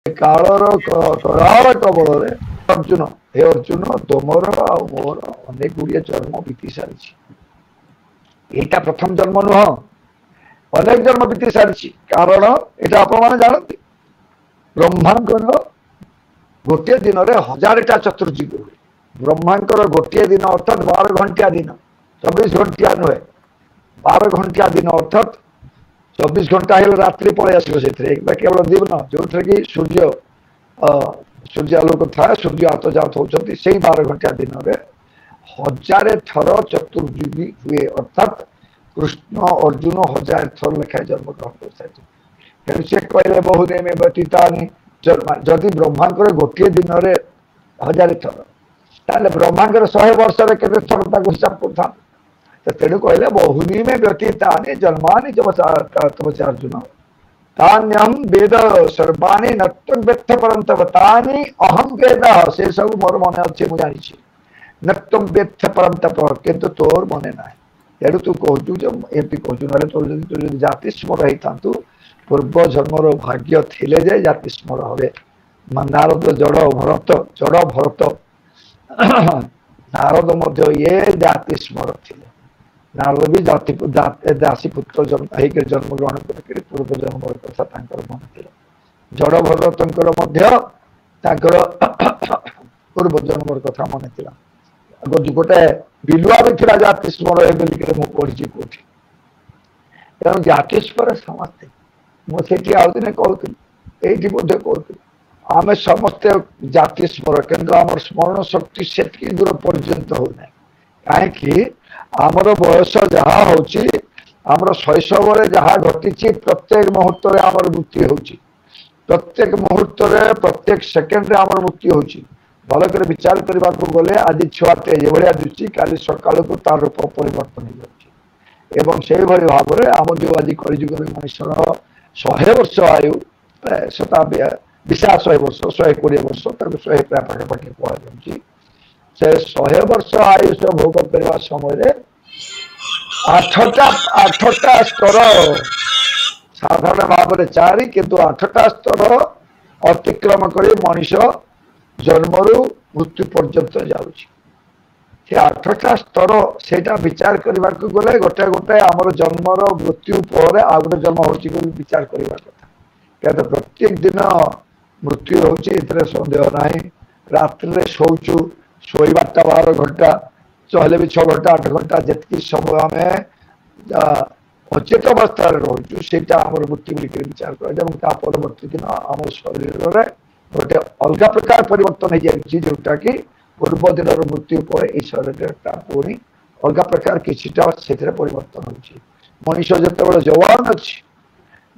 कालर कराल कबल अर्जुन हे अर्जुन तुमर आ मोर अनेक गुड़िया जन्म बीती सारी यहाँ प्रथम जन्म नुह अनेक जन्म बीती सारी कारण यहाँ आप जानते ब्रह्मांकर गोटे दिन में 1000टा चतुर्युग हुए ब्रह्मांकर गोटे दिन अर्थात 12 घंटिया दिन 24 घंटिया नुहे 12 घंटिया दिन अर्थात 24 घंटा है रात्रि पलि आसो से केवल दिन जो कि सूर्य सूर्यालोक था सूर्य आतजात होती से 12 घंटा दिन में 1000 थर चतुर्युगी हुए अर्थात कृष्ण अर्जुन 1000 थर लेखाएं जन्म ग्रहण कर से कहले बहुने में व्यतीता जदि ब्रह्मांकर गोटे दिन में 1000 थर ताले ब्रह्मांकर 100 वर्ष के थर हिसाब करता तेणु कहले बहुनी में व्यतीता जन्मानि तपस्या अर्जुन तान्यहम वेद सर्वाणी नत्वं वेत्थ परन्तप तानि अहम वेद से सब मोर मन अच्छे मुझे जानी नत्वं वेत्थ परन्तप किंतु तोर मने ना तेणु तू कहचु एमती कहचु ना तो जाति स्मर होता पूर्व जन्मर भाग्य थिले जे जाति स्मर हे नारद जड़ भरत नारद मध्य ये जाति स्मर थिले नारद भी दासी पुत्र जन्म ग्रहण कर पूर्व जन्म कथा मन थी जड़ भरतर पूर्व जन्म कथा मन थी गोटे बिलुआ भी थी जाति स्मर है पढ़ी कौटी तेणु जाति स्मर समस्ते मुझे आउदिन कहती ये बोधे कहती आम समस्ते जाति स्मर किंतु आम स्मरण शक्ति से दूर पर्यंत होना कहीं आमर बयस जहाँ होमर शैशव जहाँ घटी प्रत्येक मुहूर्त आमर मृत्यु हो प्रत्येक मुहूर्त प्रत्येक सेकेंड आमर मृत्यु हो भल कर विचार करने को गले आज छुआटे जो भाया दिखी काली सका तार रूप परिवर्तन हो से भाव में आम जो आज कलिजुग मनुष्यर 100 वर्ष आयु प्राय 100 वर्ष 120 वर्ष 100 प्राय पाखापाखि कहुच्छी से 100 वर्ष आयुष भोग करने समय 8टा स्तर साधारण भाव में 4 किंतु 8टा स्तर अतिक्रम कर मनीष जन्मरु मृत्यु पर्यंत जाऊँगी 8टा स्तर से विचार करने को गले गोटे गोटे आमर जन्मर मृत्यु पर आ गए जन्म हो विचार करने कथा क्या प्रत्येक दिन मृत्यु हो सन्देह ना रात्रि शोचु शोबाटा 12 घंटा चले भी 6 घंटा 8 घंटा जितकी समय आम अचेत अवस्था रोचु से मृत्यु बोलिक विचार कर परवर्ती दिन आम शरीर में गोटे अलग प्रकार परिवर्तन हो जाए जोटा कि पूर्व दिन मृत्यु पर यह शरीर पुणी अलग प्रकार किसीटा से परिवर्तन हो मनीष जो जवान अच्छी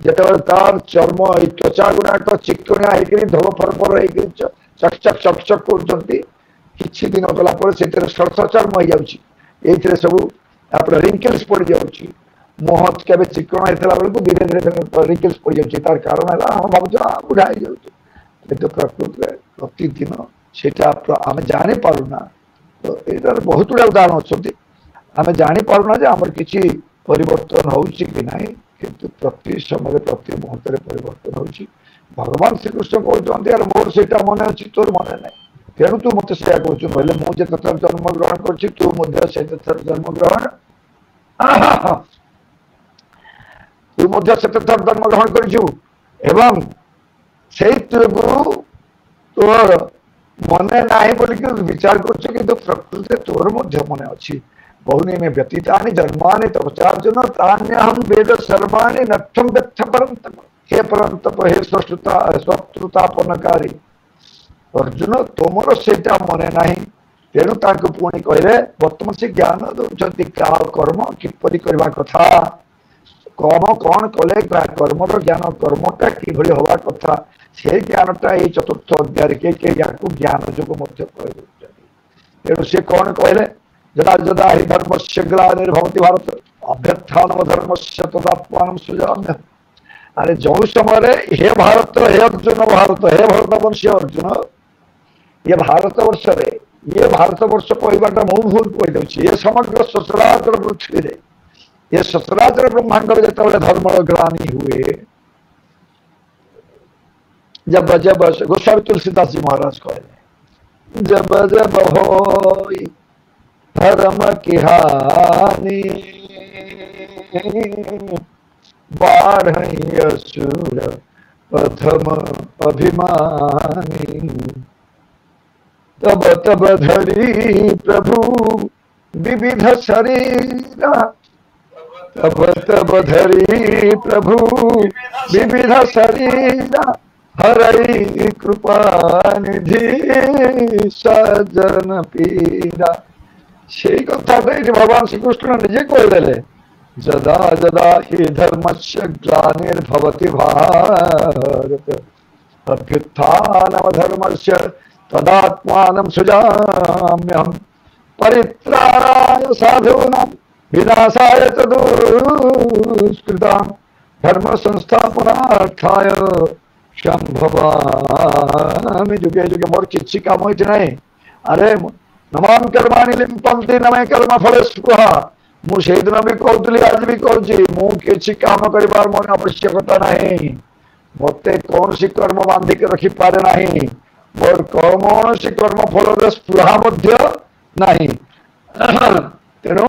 जिते तार चर्म त्वचा गुड़ाक चिकणिया होकर धोल फरफर हो चकचक चकचक कर किसी दिन गला सरस चर्म हो जाए सब रिंकल्स पड़ जाऊँगी मुह के चिकण होता बेलू धीरे धीरे रिंकल्स पड़ जाऊँगी तार कारण है हम भाव बुढ़ा हो जाऊँ कितु प्रकृति प्रतिदिन से आम जानी पारुना तो यार बहुत गुड़ा उदाहरण अच्छा आम जापारूना आमर किसी परिवर्तन हो किंतु प्रति समय प्रति मुहूर्त परिवर्तन हो भगवान श्रीकृष्ण कहते यार मोर से मन अच्छी तोर मन ना तेणु तू मत से कहले मुझे थर जन्म ग्रहण कर जन्म ग्रहण तू से थर जन्म ग्रहण कर तोर मने ना बोलिक विचार कर प्रकृति तोर मन अच्छी बहुनी में व्यतीता जन्मानि तपस्यार्जुन तान्यहम वेद सर्वाणि नत्वं वेत्थ परन्तप हे परन्तप हे शत्रुतापनकारी अर्जुन तुमर से मने ना तेणु पुणी कहले बर्तमान से ज्ञान दौरान काल कर्म किपरि करबा कथा कौन कौन कले कर्मर ज्ञान कर्मटा कि हवा कथा से ज्ञानटा ये चतुर्थ अध्याय के ज्ञान जोग तेणु से कौन कहले जदा जदा हि धर्म से ग्लानिर्भवति भारत अभ्यर्थान धर्म से तदात्मान सुजाम्य अरे जो समय हे भारत हे अर्जुन भारत हे भरतवंशी अर्जुन ये भारत वर्ष ये भारत वर्ष कहवाटा मु भूल कहीदे ये समग्र सचराचर पृथ्वी रे ये सचराचर ब्रह्मांड जो धर्म ग्लानि हुए जब जब गोस्वामी तुलसीदास जी महाराज कहले जब जब होई धर्म की हानि बाढ़ असुर प्रथम अभिमानी तब तब धरी प्रभु विविध शरीरा तब तब धरी प्रभु विविध शरीरा हरई कृपा निधि सजन पीरा से कथा भगवान श्रीकृष्ण निजे कहले जदा जदा हि धर्मस्य ग्लानिर्भवति भारत अभ्युत्थानमधर्मस्य तदात्मानं सृजाम्यहम् परित्राणाय साधूनां विनाशाय च दुष्कृतां धर्म संस्थापनार्थाय संभवामि जुगे जुगे। मोर किछि काम होइछ नै। अरे नमाम कर्माणि लिम्पन्ति न मे कर्म फल स्पृहा। मु सेदिन भी कहूली आज भी कहूँ मु किछि काम करिबार मोर आवश्यकता नहीं। मते कौन सी कर्म बांधिक रखी पारे नहीं। मोर कौन सी कर्म फल स्पृहा मध्य नहीं। तेणु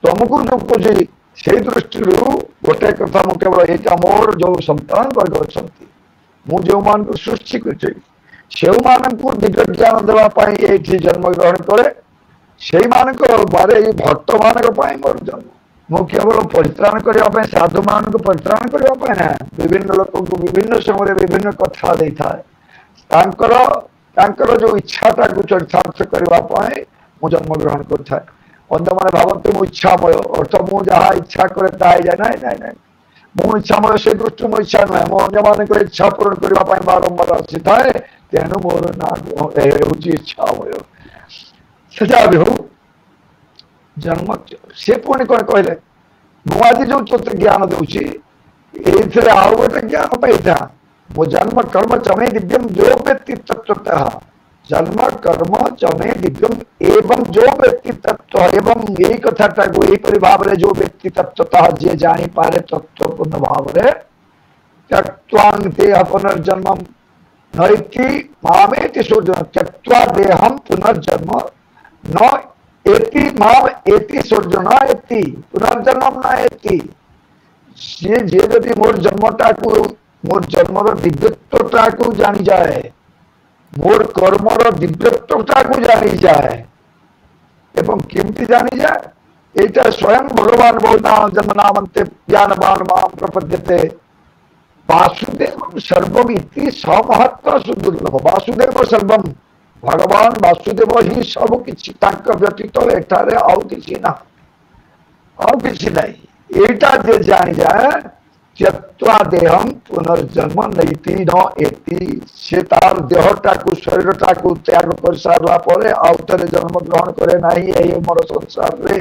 तुमको जो कहुची से दृष्टि गोटे कथा मु केवल यहाँ मोर जो संतान वर्ग अच्छा मुझे मान सृष्टि कर दिव्य ज्ञान देवाई ये जन्म ग्रहण करे से बारे भक्त मान मोर जन्म मु केवल परित्राण करने साधु मान परित्राण करने ना विभिन्न लोक को विभिन्न समय विभिन्न कथा दे था जो इच्छाटा को चरितार्थ करने मु जन्म ग्रहण कर अंत मैंने भावती मु इच्छामय अर्थ मुझे जहाँ इच्छा करे जाए ना ना मु इच्छामय से दृष्टि मो इच्छा नुहे मो अंत मान इच्छा पूरण करने बारंबार आसी थाए तेणु मोर ना हूँ इच्छामय से जहाँ भी हो जन्म से पुणी कौन कहले मुझे जो तोते ज्ञान दूची ये आउ गोटे ज्ञान पाई था मो जन्म कर्म चमे दिव्यम जो व्यक्ति तत्वतः जन्म कर्म चमे दिव्यम एवं जो व्यक्ति तत्व एवं यही कथाटा को यहीपरि भाव जो व्यक्ति तत्वतः जी जानी पारे तत्वपूर्ण भाव त्यक्त्वान्ते पुनर्जन्म नैति मामेति सोर्जुन त्यक्त्वा देहम पुनर्जन्म न एति माम एति सोर्जुन एति पुनर्जन्म न एति से जे यदि मोर जन्मटा को मोर जन्मर दिव्यत्वटा को जानी जाए मोर कर्मर दिव्यत्वटा को जानी जाए एवं केमती जानी जाए एटा स्वयं भगवान बहुनाम जन्मनामन्ते ज्ञानवान मां प्रपद्यते वासुदेव सर्वम इति समहत्व सुदुर्लभ वासुदेव सर्वम भगवान वासुदेव ही सब किछि तांक व्यतीत एठारे आउ किछि ना आउ किछि नहीं एटा जे जानी जाए त्यक्त्वा देहम पुनर्जन्म नैति न एति से तार देहटा को शरीरटा को त्याग कर सारा परे आउ थे जन्म ग्रहण करे नाही एही मोर संसार रे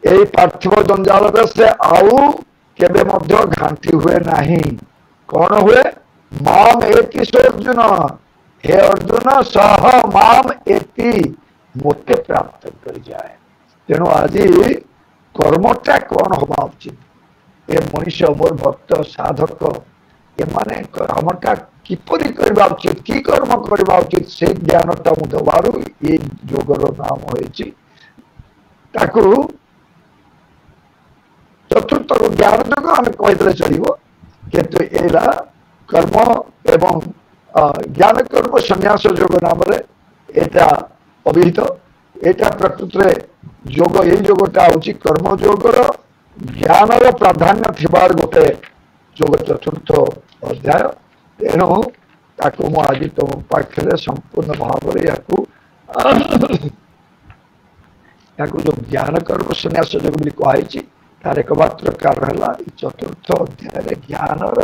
एही पार्थिव जंजाल से आउ केबे मध्य घांटी हुए नाही कौन हुए माम एति अर्जुन हे अर्जुन सह माम एति मोते प्राप्त कर जाए। तेणु आज कर्मटा कौन हवा उचित ए मनुष्य मोर भक्त साधक ए माने कर्मटा किपरि करबा उचित की कर्म करबा उचित से ज्ञानटा मु दबारु ये जोगर नाम होइछि ताकू चतुर्थ ज्ञान जोग आम कहते चलो किंतु एला कर्म एवं ज्ञान कर्म संन्यास जोग नाम एटा अभिहित एटा प्रकृत जोग ये जोगटा हूँ कर्म जोगर ज्ञानर प्राधान्य थिबार गोटे जोग चतुर्थ अध्याय तेणु ताकू मु आज तुम पाखे संपूर्ण भाव जो ज्ञान कर्म संन्यास जोग बोली कहुई तार एकमात्र कारण है चतुर्थ अध्याय ज्ञानर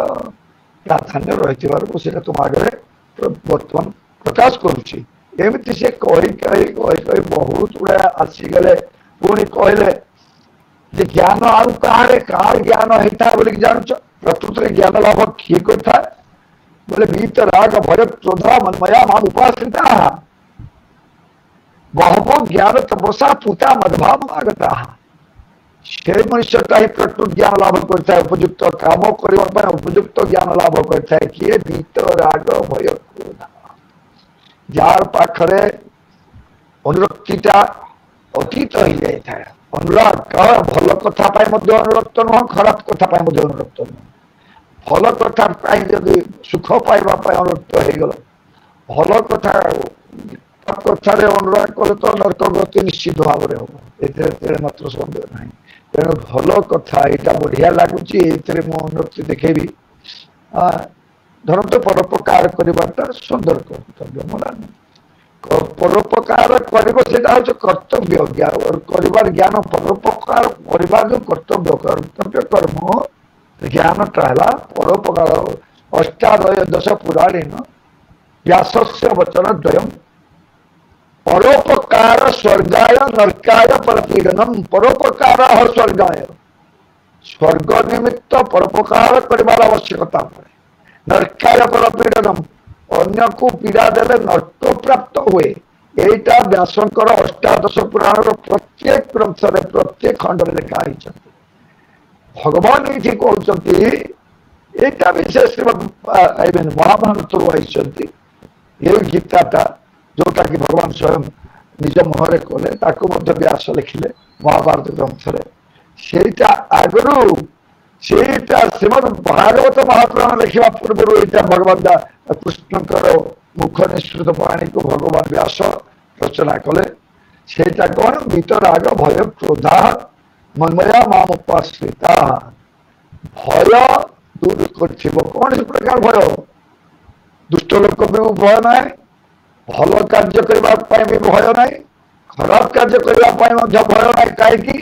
प्राधान्य रही तुम आगे बर्तमान प्रकाश करुच्ची एमती से कही कही बहुत गुड़ा आसीगले पुणी कहले ज्ञान आउ कहे कार ज्ञान होता बोल जान प्रकृत ज्ञान लाभ किए करता बोले वीत राग भय क्रोधा मन्मया माम उपाश्रिता बहवो ज्ञान तपसा पूता मदभाव आगता से मनुष्यटा ही प्रकृत ज्ञान लाभ करता है, उपयुक्त काम करने उपयुक्त ज्ञान लाभ करता है किए भीत राग भय क्रोध। जार पाखरे अनुरक्तिटा अतीत हो जाता है, अनुराग कह भल कथा अनुरक्त नुह, खराब कथा अनुरक्त नुह। भल कथा जदि सुख पाइबा अनुरक्त हो गला, भल कथा कथार अनुराग कले तो नर्क गति निश्चित भाव में हम, मात्र सन्देह ना। तेणु भल कथा यहाँ बढ़िया लगुच, अनुरक्ति देखेबी धरत परोपकार करवाटा सुंदर कर्तव्य मोला परोपकार कर कर्तव्य ज्ञान परोपकार कर जो कर्तव्य कर्म ज्ञानटा है परोपकार। अष्टादय दश पुराणेन व्यासस्य वचन द्वयम् परोपकार स्वर्गाय नरकाय परपीडनम। परोपकार स्वर्गाय, स्वर्ग निमित्त परोपकार कर आवश्यकता पड़े। नरकाय परपीडनम, अन्य को पीड़ा देले नर्क प्राप्त हुए। यहीटा व्यासंकर अष्टादश पुराण प्रत्येक ग्रंथ प्रत्येक खंड में लिखा है। भगवान ये कहते यहाँ विशेष महाभारत आई ये गीताटा जोटा कि भगवान स्वयं निज मुहरे कले व्यास लिखिले महाभारत ग्रंथ सेटा आगु सेटा श्रीमद भागवत महापुराण लिखा पूर्व यहाँ भगवान कृष्णकर मुख निश्रुत वाणी को भगवान व्यास रचना कले। सेटा कौन वितराग भय क्रोधा मनमया माम उपाश्रिता। भय दूर कर कौन इस प्रकार भय, दुष्ट लोक भी भय ना, भल कार्य करने भी भय ना, खराब कार्य करने भय ना। कहीं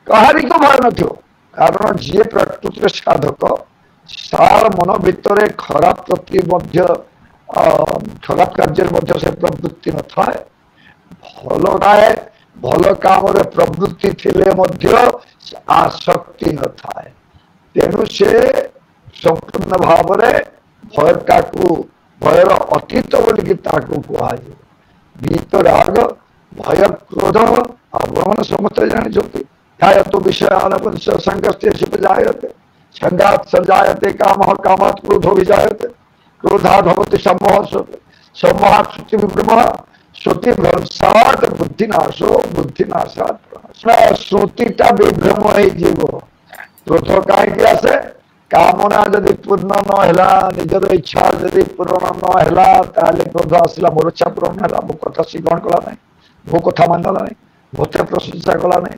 कहारी को भय न, कारण जी प्रकृति साधक सार मन भितर खराब प्रति खराब कार्य से प्रवृत्ति न थाए, भल नाए भल काम प्रवृत्ति थिले आसक्ति न थाए। तेणु से संपूर्ण भाव भयटा को भयर अतीत बोलिकी कहुए। वीतराग भय क्रोध आप समस्त जानते ध्यात विषय संगस्ते जायते, संगात सजायते काम, कामात् क्रोधो विजायते, क्रोधात् भवति सम्मोहः, सम्मोहात् श्रुति विभ्रमः, श्रुति भ्रंशात् बुद्धिनाशो, बुद्धिनाशात् श्रुतिटा विभ्रम हो। क्रोध कहीं आसे कामना जदि पूर्ण नहला, निजर इच्छा जदि पूर्ण नहला ताले क्रोध आसला। मोर इच्छा पूर्ण है, मो कथा सी ग्रहण कला ना, मो कथा मानला ना, मते प्रशंसा कला ना,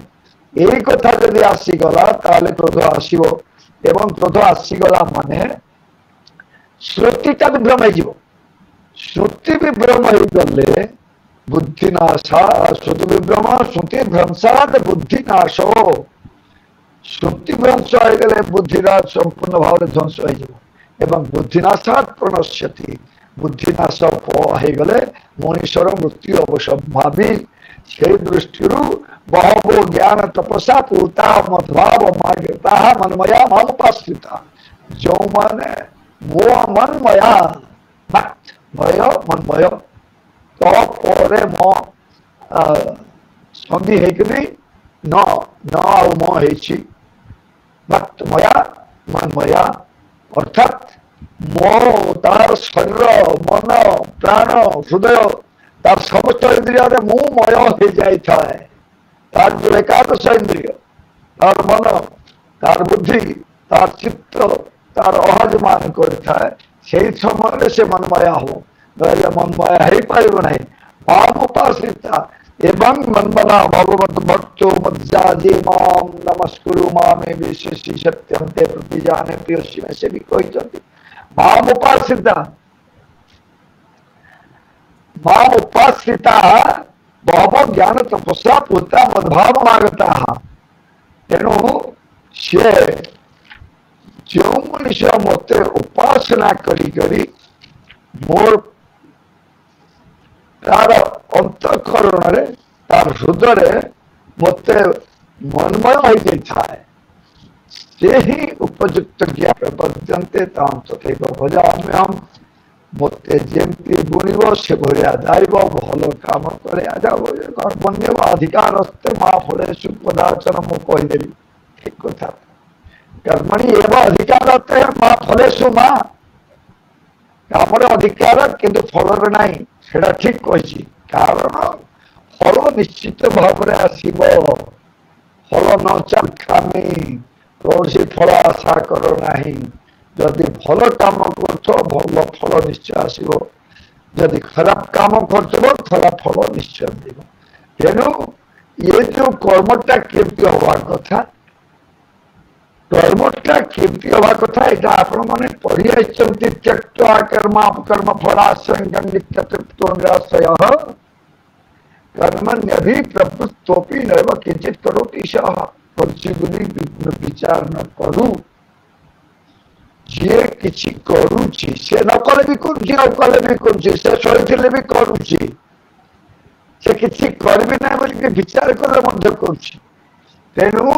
यही कथा जदि आसीगला ताले क्रोध आसीबो। एवं क्रोध आसीगला माने श्रुतिटा विभ्रम हो। श्रुति विभ्रम हो गले बुद्धिनाशा, श्रुति विभ्रम श्रुति भ्रंशात् बुद्धिनाशो। श्रुति भ्रंश हो गले बुद्धिरा संपूर्ण भाव ध्वंस हो। बुद्धिनाशात् प्रणश्यति, बुद्धिनाश हो गले मनुष्यर मृत्यु अवश्यभावी। से दृष्टि बहवो ज्ञान तपसा पूता मद्भाव मार्गता मनमया मामुपाश्रिता। जो माने मो मनमया भय मनमय तो परे मो संधि है न मो मया मनमया अर्थात मो तार शरीर मन प्राण हृदय तार समस्त इंद्रिय मुमय हो जाए। तार जो एकादश इंद्रिय तार मन तार बुद्धि तार चित्त तार अहज मान कर समय से मनमया हो, मनमया हो पार ना। माम उपाश्रिता एवं मनमना भगवत भक्तो मज्जाजी माम नमस्कुरु मामे विशेषी सत्यम ते प्रतिजाने प्रियसी में से भी कहते माम उपाश्रिता। माम उपाश्रिता बहव ज्ञान तपस्या पूता मद्भाव मागता। तेणु से जो मनुष्य मते उपासना करी मोर तार अंतकरण तार हृदय मते मनमय हो जाए, से ही उपयुक्त ज्ञान प्रपद्यन्ते तां तथैव भजाम्यहम्। मते जेमती बुणिब से भलिया दाइब भल काम करे कर्मण्य अधिकार हस्ते माँ फलेषु कदाचन मु कहीदेवी ठीक कथा कर्मणि एवं अधिकार हस्ते माँ फलेषु माँ काम अधिकार किंतु फल ना से ठीक कही कारण फल निश्चित भाव में आसब फल न चामी कौन सी फल आशा कर ना जदि भल काम कर भल फल निश्चय आसब जदि खराब काम कर खराब फल निश्चय देव तेणु ये जो कर्मटा केमती हवा कथा कर्मटा केमती हवा कथा यहाँ आपण मैंने पढ़ी आई त्यक्त्वा कर्म अपकर्म फलाशंकं नित्यतृप्तो निराशय कर्मण्यभि प्रवृत्तोपि नैव किंचित करोति सः विचार न करू जे किछि करूची से न कले भी करूची न कले भी करूची से सहिथिले भी करूची से किछि करबी ना बोली के विचार करे मध्य करूची तेनु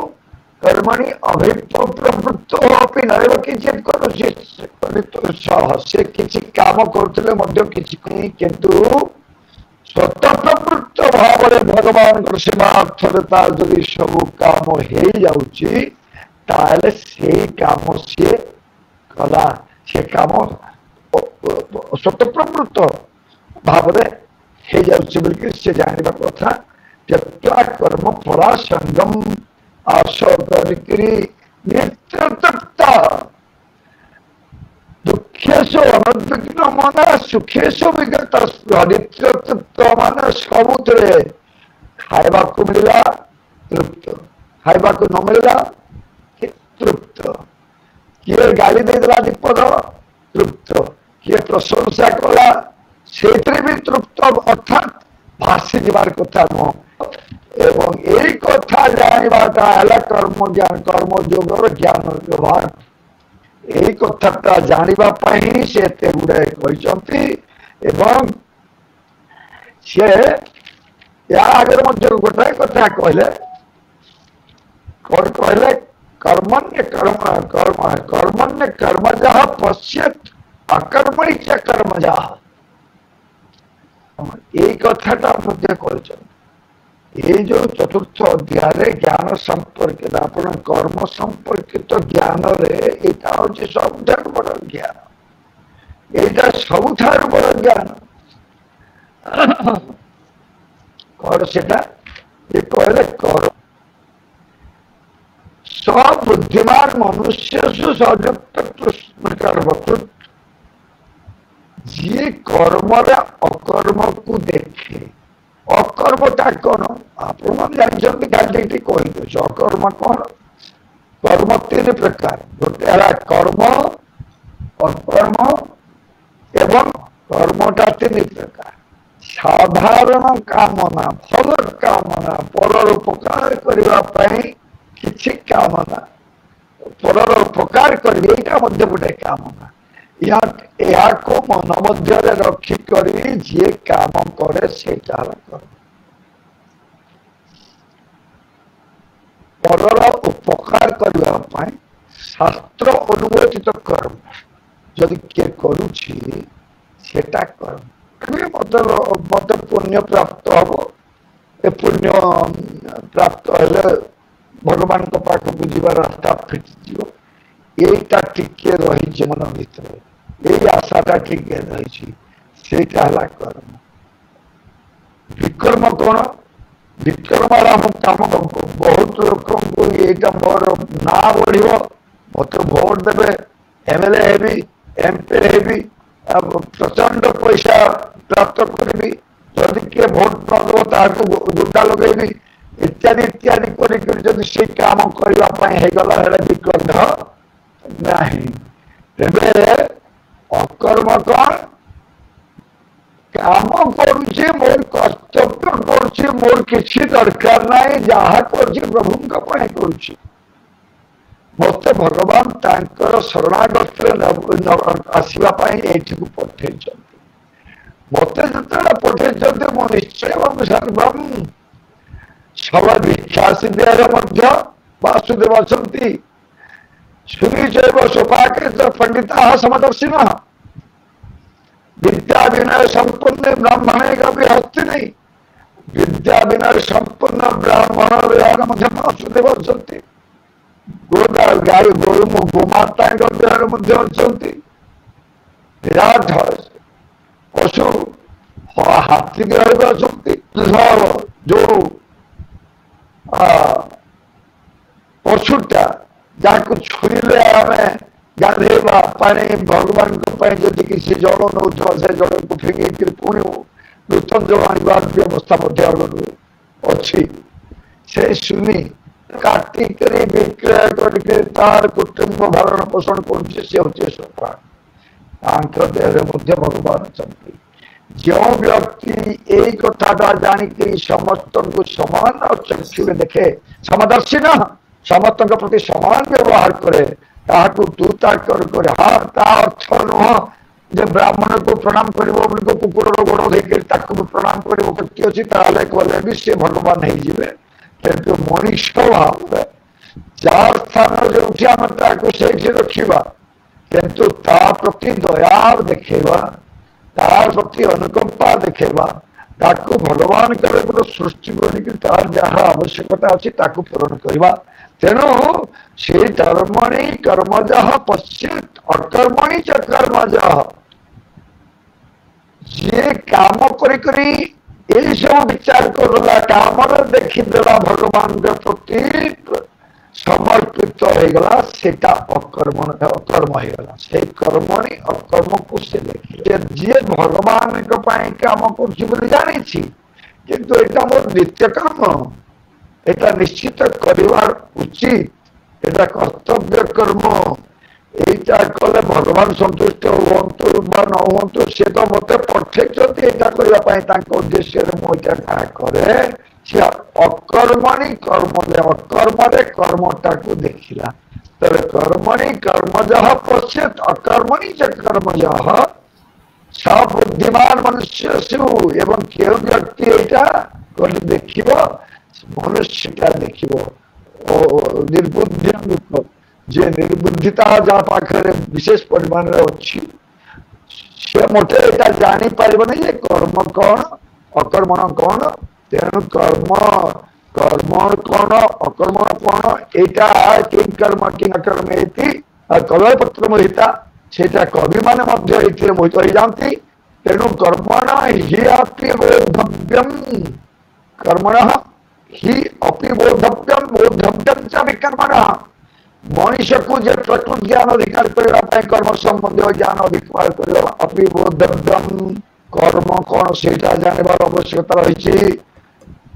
कर्मणि अभिप्रवृत्तो अपि नैव किंचित करूची से किछि काम करथिले मध्य किछि नहीं किंतु स्वतःप्रवृत्त भाव में भगवान सेवार्थता जदि सब काम हो जाउची ताले से काम से कला से काम स्वतःप्रवृत्त भाव में हो से जानवा कथा त्यक्त्वा कर्म फला संगम आश नित्यतृप्ता दुखेशु अनुद्विग्न मन सुखेशु विगत नित्यतृप्त मान सबुरे खाइबा को मिला तृप्त खाइबा को न मिला तृप्त किए गाली देदेला विपद तृप्त किए प्रशंसा कला से भी तृप्त अर्थात भाषी जीवार कथा नुह एवं यही कथा जानवाटा है कर्म ज्ञान कर्म योगर ज्ञान व्यवहार यही कथा जानवा से एत गुड़े कहते एवं सी या आगे गोटाए कथा कहले कौन कहले कर्मण्य कर्म कर्म कर्मण्य कर्म जहा पश्यत अकर्मणि च कर्म जहा यही कथाटा ये जो चतुर्थ अध्याय ज्ञान संपर्कित अपन कर्म संपर्कित ज्ञान यहाँ हूँ सब बड़ ज्ञान यहाँ सब बड़ ज्ञान कर सेटा ये कहले कर सब बुद्धिमान मनुष्य संयुक्त कर्मकृत जी कर्म अकर्म को देखे अकर्मटा कौन आप जानते खाली कही अकर्म कौन कर्म तीन प्रकार गोटे है कर्म अकर्म एवं कर्मटा तीन प्रकार साधारण कामना फल कामना परर उपकार करने किसी कामना परर उपकार करें गोटे कामना या को मन मध्य रखिक जी काम करे से परर उपकार करने शास्त्र अनुमोदित कर्म जदि किए करुछि सेटा कर्म मत पुण्य प्राप्त हम ए पुण्य प्राप्त हेले भगवान को पाखक जीवा रास्ता फिट यहीटा टिके रही मन भर यही आशाटा टिके रही कर्म विक्रम कौन विक्रम हम काम बहुत लोक यहाँ मोर ना बढ़ मत भोट देवे एमएलए हेबी एमपी हेबी प्रचंड पैसा प्राप्त करी जदि किए भोट न दो ताको गुंडा लगेबी इत्यादि इत्यादि कर से काम करने विक्रम नहीं अकर्म कौन काम करुचे मोर कर्तव्य करुचे मोर किसी दरकार ना जहाँ कर प्रभु करुचे मत भगवान तांकर शरणागत आसवाई ये पठे मत जो पठे मो निश्चय सर्वम सब भिक्षा सिद्धियार वासुदेव अच्छा सुनी चैव सोपाके पंडिता समदर्शिन ବିନା ସମ୍ପୂର୍ଣ୍ଣ ବ୍ରାହ୍ମଣେ କବି ହସ୍ତି ନାହିଁ। ବିଦ୍ୟା ବିନା ସମ୍ପୂର୍ଣ୍ଣ ବ୍ରାହ୍ମଣ ବିହାର ମଧ୍ୟ ବାସୁଦେବ ଅଛନ୍ତି। ଗାଈ ଗୋରୁ ଗୋମାତାଙ୍କ ଦେହରେ ମଧ୍ୟ ଅଛନ୍ତି। ବିରାଟ ପଶୁ ହାତୀ ଦେହରେ ବି ଅଛନ୍ତି। ଯୋଉ ପଶୁଟା ଯାହାକୁ ଛୁଇଁଲେ ଆମେ ଗାଧେଇବା ପାଣି ଭଗବାନଙ୍କ ପାଇଁ ଯଦି କିଛି ଜଳ ନଉଥିବା ସେ ଜଳକୁ ଫିଙ୍ଗିକିରି ପୁଣି ନୂତନ ଜଳ ଆଣିବା ବ୍ୟବସ୍ଥା ମଧ୍ୟ ଅଛି। ସେ ଶୁନି କାଟିକରି ବିକ୍ରୟ କରିକି ତାର କୁଟୁମ୍ବ ଭରଣ ପୋଷଣ କରୁଛି। ସେ ହଉଛି ସଫା। ତାଙ୍କ ଦେହରେ ମଧ୍ୟ ଭଗବାନ ଅଛନ୍ତି। ଯେଉଁ ବ୍ୟକ୍ତି ଏଇ କଥାଟା ଜାଣିକରି ସମସ୍ତଙ୍କୁ ସମାନ ଚକ୍ଷୁରେ ଦେଖେ, ସମଦର୍ଶୀ ନା, ସମସ୍ତଙ୍କ ପ୍ରତି ସମାନ ବ୍ୟବହାର କରେ, ତାହାକୁ ତୁ ତା କରେ। ହଁ, ତା ଅର୍ଥ ନୁହଁ ଯେ ବ୍ରାହ୍ମଣକୁ ପ୍ରଣାମ କରିବ ବୋଲି କୁକୁରର ଗୋଡ଼ ଦେଇକରି ତାକୁ ବି ପ୍ରଣାମ କରିବ ବ୍ୟକ୍ତି ଅଛି, ତାହେଲେ କଲେ ବି ସେ ଭଗବାନ ହେଇଯିବେ। କିନ୍ତୁ ମଣିଷ ଭାବରେ ଯାହା ସ୍ଥାନ ଯୋଉଠି ଆମେ ତାକୁ ସେଇଠି ରଖିବା, କିନ୍ତୁ ତା ପ୍ରତି ଦୟା ଦେଖେଇବା, ତା ପ୍ରତି ଅନୁକମ୍ପା ଦେଖେଇବା, ତାକୁ ଭଗବାନ କେବେ ଗୋଟେ ସୃଷ୍ଟି କରିକି ତାର ଯାହା ଆବଶ୍ୟକତା ଅଛି ତାକୁ ପୂରଣ କରିବା। ତେଣୁ ସେ କର୍ମଣି କର୍ମଜଃ ପଶ୍ଚିତ ଅକର୍ମଣି ଚ କର୍ମଜଃ। ଯିଏ କାମ କରି ଏଇ ସବୁ ବିଚାର କରିଦେଲା, କାମରେ ଦେଖିଦେଲା ଭଗବାନଙ୍କ ପ୍ରତି ସମର୍ପିତ ହେଇଗଲା, ସେଟା ଅକର୍ମ ହେଇଗଲା। ସେଇ କର୍ମଣି ଅକର୍ମକୁ ସେ ଦେଖିଲେ। ଯିଏ ଭଗବାନଙ୍କ ପାଇଁ କାମ କରୁଛି ବୋଲି ଜାଣିଛି, କିନ୍ତୁ ଏଇଟା ମୋର ନିତ୍ୟ କାମ, এটা নিশ্চিত করিবার উচিত, এটা কর্তব্য কর্ম, এইটা কলে ভগবান সন্তুষ্ট হুঁতু বা ন হুঁতু সে তো মতে পঠেইଛନ୍ତି এটা করা তাঙ্ক উদ্দেশ্যে মু এটা করে। সে অকর্মণি কর্ম, অকর্মরে কর্মটাকে দেখিলা। তবে কর্মণি কর্মজঃ পশ্যেত অকর্মণি চ কর্মজঃ সব বুদ্ধিমান মনুষ্য এবং কেউ ব্যক্তি এটা করে দেখিব, মনুষ্যটা দেখিব নির্বুদ্ধি লোক, যে নির্বুদ্ধিতা যা পাখে বিশেষ পরিমাণে অছি, সে মোটে এটা জানি পারিবনি যে কর্ম কଣ অকর্মণ কଣ। তেণু কর্ম কণ অকর্মণ কଣ এইটা কিং কর্ম কিং অকর্ম এটি কলয়পত্র মোহিতা, সেটা কবি মানে মধ্যে এতে মোহিত হয়ে যাতে। তেণু কর্মণ হি আপি বোধব্যম, কর্মণ হি অপি বোধব্যম বোধব্যম চ বিকর্মণ। মনুষ্যକୁ যে প্রকৃত জ্ঞান অধিকার করা কর্ম সম্বন্ধীয় জ্ঞান অধিকার করা অপি বোধব্যম, কর্ম কଣ সেটা জানিবার আবশ্যকতা রয়েছে।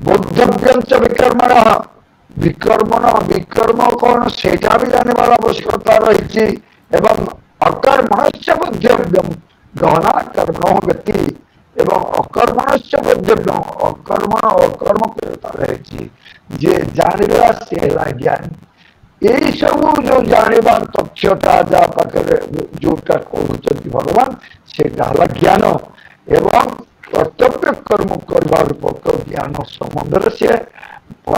বোধব্যম চ বিকর্মণ, বিকর্মণ বিকর্ম কଣ সেটা ବି জানিবার আবশ্যকতা রয়েছে। এবং অকর্মণস্য বোধব্যম, গহনা কর্ম গতি, এবং অকর্মণস্য বোধব্যম, অকর্মণ অকর্ম করতা রয়েছে। যে জানিবা সে ହେଲା জ্ঞানী। এই ସବୁ ଯୋଉ ଜାଣିବାର ତଥ୍ୟଟା ଯାହା ପାଖରେ ଯୋଉଟା କହୁଛନ୍ତି ଭଗବାନ, ସେଟା ହେଲା ଜ୍ଞାନ। ଏବଂ କର୍ତ୍ତବ୍ୟ କର୍ମ କରିବାର ପକ୍ଷ ଜ୍ଞାନ ସମ୍ବନ୍ଧରେ ସେ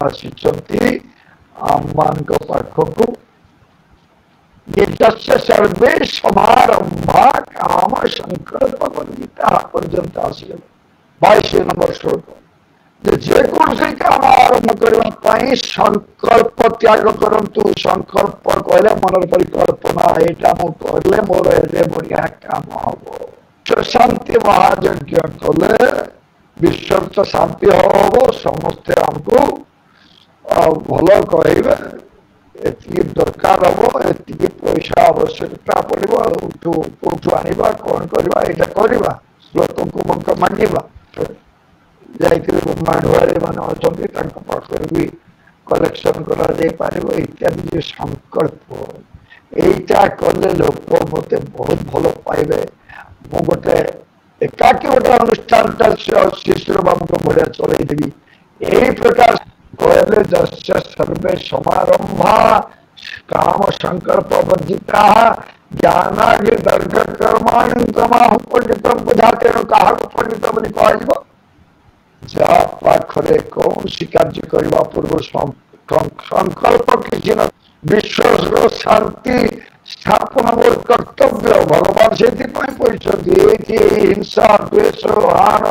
ଆସିଛନ୍ତି ଆମମାନଙ୍କ ପାଖକୁ। ଯସ୍ୟ ସର୍ବେ ସମାରମ୍ଭା କାମ ସଂକଳ୍ପ ବର୍ଜିତା ପର୍ଯ୍ୟନ୍ତ ଆସିଗଲେ 22 নম্বর শ্লোକ। ଯେକୌଣସି କାମ ଆରମ୍ଭ କରିବା ପାଇଁ ସଂକଳ୍ପ ତ୍ୟାଗ କରନ୍ତୁ। ସଂକଳ୍ପ କହିଲେ ମନର ପରିକଳ୍ପନା, ଏଇଟା ମୁଁ କହିଲେ ମୋର ଏବେ ବଢିଆ କାମ ହବ। ଶାନ୍ତି ମହାଯଜ୍ଞ କଲେ ବିଶ୍ୱର ତ ଶାନ୍ତି ହବ, ସମସ୍ତେ ଆମକୁ ଭଲ କହିବେ, ଏତିକି ଦରକାର ହବ, ଏତିକି ପଇସା ଆବଶ୍ୟକତା ପଡିବ, କୋଉଠୁ ଆଣିବା, କଣ କରିବା, ଏଇଟା କରିବା, ଲୋକଙ୍କୁ ମଙ୍କ ମାଗିବା, ଯାଇକରି ମାଢୁଆରୀ ମାନେ ଅଛନ୍ତି ତାଙ୍କ ପାଖରେ ବି କଲେକ୍ସନ କରାଯାଇପାରିବ ଇତ୍ୟାଦି। ଯେ ସଂକଳ୍ପ, এইটা কলে লোক মতে ବହୁତ ଭଲ ପାଇବେ। ମୁଁ ଗୋଟେ ଏକାକି ଗୋଟେ ଅନୁଷ୍ଠାନଟା ଶିଶୁର ବାବୁଙ୍କ ଭଳିଆ ଚଳେଇଦେବି, এই ପ୍ରକାର କହିଲେ ଯସ୍ୟ ସର୍ବେ ସମାରମ୍ଭା କାମ ସଂକଳ୍ପ ବର୍ଜିତା ଜ୍ଞାନାଗ୍ନି ଦର୍ଘ କର୍ମାଣି କ୍ରମାହୁ ପଣ୍ଡିତଂ ବୁଝା। ତେଣୁ କାହାକୁ ପଣ୍ଡିତ ବୋଲି କୁହାଯିବ? ଯାହା ପାଖରେ କୌଣସି କାର୍ଯ୍ୟ କରିବା ପୂର୍ବରୁ ସଂକଳ୍ପ କିଛି ନ, ବିଶ୍ୱର ଶାନ୍ତି स्थापन मोर कर्तव्य भगवान से କହିଛନ୍ତି ଏଇଠି ହିଂସା ଦ୍ୱେଷ ଆଣ